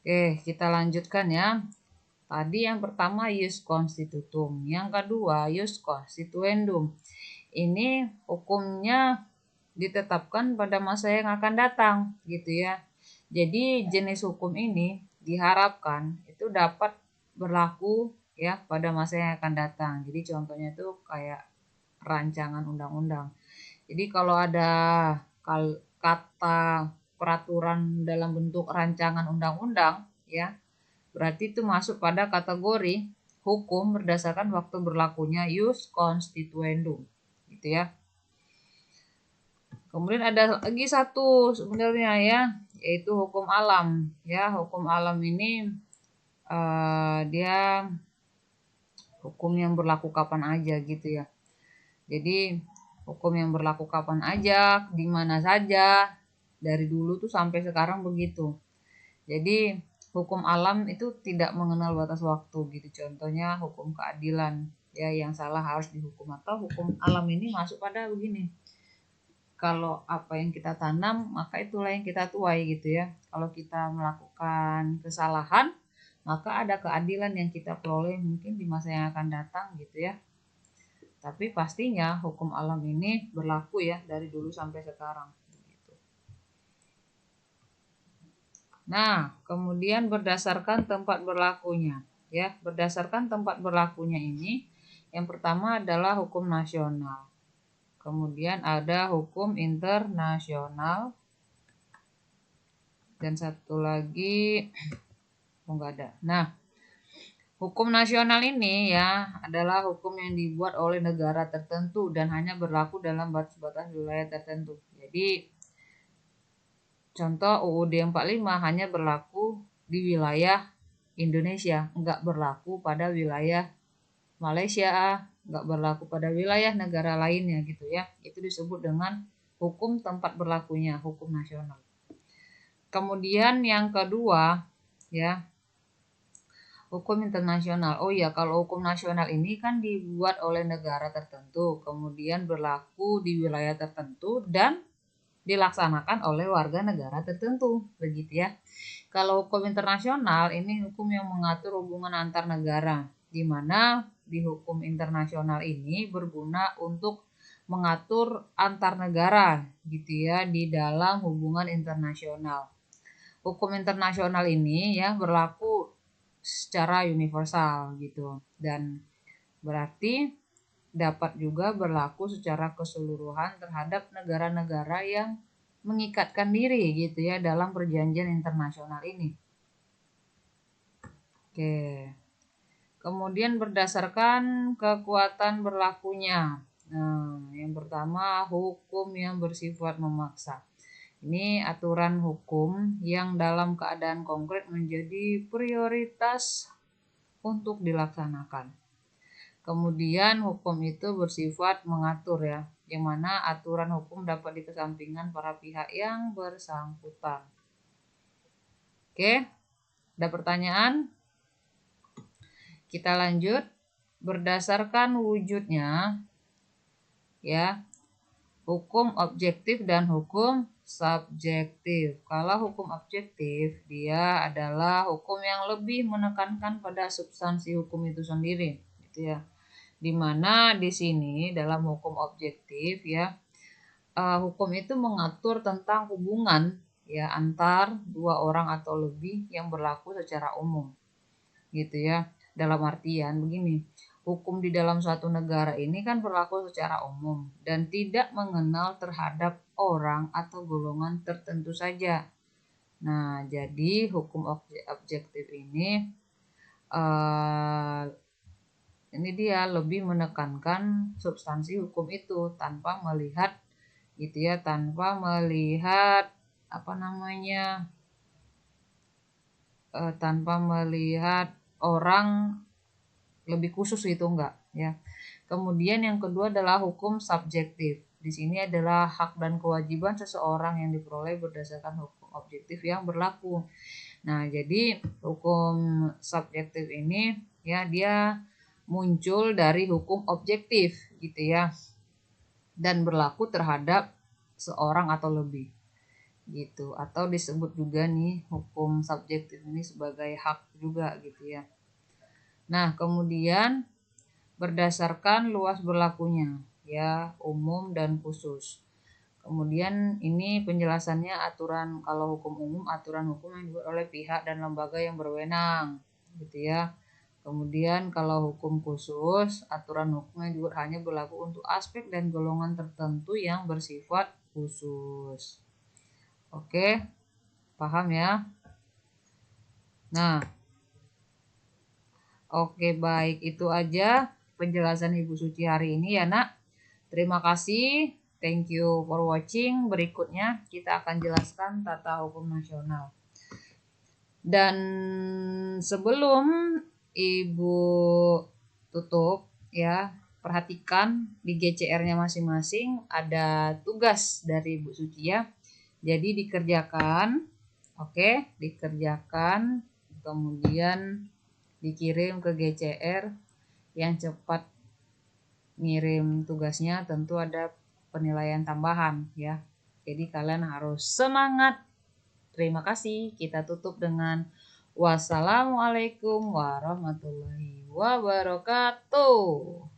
Oke, kita lanjutkan ya. Tadi yang pertama ius constitutum, yang kedua ius constituendum. Ini hukumnya ditetapkan pada masa yang akan datang, gitu ya. Jadi jenis hukum ini diharapkan itu dapat berlaku ya pada masa yang akan datang. Jadi contohnya itu kayak rancangan undang-undang. Jadi kalau ada kata peraturan dalam bentuk rancangan undang-undang ya, berarti itu masuk pada kategori hukum berdasarkan waktu berlakunya ius constituendum, gitu ya. Kemudian ada lagi satu sebenarnya ya, yaitu hukum alam. Ya, hukum alam ini dia hukum yang berlaku kapan aja gitu ya. Jadi hukum yang berlaku kapan aja, di mana saja, dari dulu tuh sampai sekarang begitu. Jadi hukum alam itu tidak mengenal batas waktu gitu. Contohnya hukum keadilan ya, yang salah harus dihukum, atau hukum alam ini masuk pada begini. Kalau apa yang kita tanam, maka itulah yang kita tuai gitu ya. Kalau kita melakukan kesalahan, maka ada keadilan yang kita peroleh mungkin di masa yang akan datang gitu ya. Tapi pastinya hukum alam ini berlaku ya dari dulu sampai sekarang. Nah, kemudian berdasarkan tempat berlakunya, ya, berdasarkan tempat berlakunya ini, yang pertama adalah hukum nasional. Kemudian ada hukum internasional, dan satu lagi, oh enggak ada. Nah, hukum nasional ini ya adalah hukum yang dibuat oleh negara tertentu dan hanya berlaku dalam batas-batas wilayah tertentu. Jadi contoh UUD 45 hanya berlaku di wilayah Indonesia, enggak berlaku pada wilayah Malaysia, enggak berlaku pada wilayah negara lainnya gitu ya. Itu disebut dengan hukum tempat berlakunya, hukum nasional. Kemudian yang kedua ya, hukum internasional. Oh iya, kalau hukum nasional ini kan dibuat oleh negara tertentu, kemudian berlaku di wilayah tertentu dan dilaksanakan oleh warga negara tertentu, begitu ya. Kalau hukum internasional ini hukum yang mengatur hubungan antar negara, di mana di hukum internasional ini berguna untuk mengatur antar negara, gitu ya, di dalam hubungan internasional. Hukum internasional ini ya berlaku secara universal gitu, dan berarti dapat juga berlaku secara keseluruhan terhadap negara-negara yang mengikatkan diri gitu ya dalam perjanjian internasional ini. Oke. Kemudian berdasarkan kekuatan berlakunya. Nah, yang pertama hukum yang bersifat memaksa. Ini aturan hukum yang dalam keadaan konkret menjadi prioritas untuk dilaksanakan. Kemudian hukum itu bersifat mengatur ya, yang mana aturan hukum dapat dikesampingkan para pihak yang bersangkutan. Oke, ada pertanyaan? Kita lanjut. Berdasarkan wujudnya ya, hukum objektif dan hukum subjektif. Kalau hukum objektif, dia adalah hukum yang lebih menekankan pada substansi hukum itu sendiri, gitu ya. Dimana di sini dalam hukum objektif ya, hukum itu mengatur tentang hubungan ya antar dua orang atau lebih yang berlaku secara umum, gitu ya. Dalam artian begini, hukum di dalam suatu negara ini kan berlaku secara umum dan tidak mengenal terhadap orang atau golongan tertentu saja. Nah, jadi hukum objektif ini dia lebih menekankan substansi hukum itu tanpa melihat gitu ya, tanpa melihat tanpa melihat orang lebih khusus itu enggak ya. Kemudian yang kedua adalah hukum subjektif. Di sini adalah hak dan kewajiban seseorang yang diperoleh berdasarkan hukum objektif yang berlaku. Nah, jadi hukum subjektif ini ya dia muncul dari hukum objektif gitu ya, dan berlaku terhadap seorang atau lebih. gitu, atau disebut juga nih hukum subjektif ini sebagai hak juga gitu ya. Nah, kemudian berdasarkan luas berlakunya ya, umum dan khusus. Kemudian ini penjelasannya aturan, kalau hukum umum aturan hukum yang dibuat oleh pihak dan lembaga yang berwenang gitu ya. Kemudian kalau hukum khusus, aturan hukum yang dibuat hanya berlaku untuk aspek dan golongan tertentu yang bersifat khusus. Oke, paham ya? Nah, oke baik, itu aja penjelasan Ibu Suci hari ini ya nak. Terima kasih, thank you for watching. Berikutnya kita akan jelaskan tata hukum nasional. Dan sebelum Ibu tutup ya, perhatikan di GCR-nya masing-masing ada tugas dari Ibu Suci ya. Jadi dikerjakan, oke, dikerjakan, kemudian dikirim ke GCR. Yang cepat ngirim tugasnya tentu ada penilaian tambahan ya. Jadi kalian harus semangat. Terima kasih. Kita tutup dengan wassalamualaikum warahmatullahi wabarakatuh.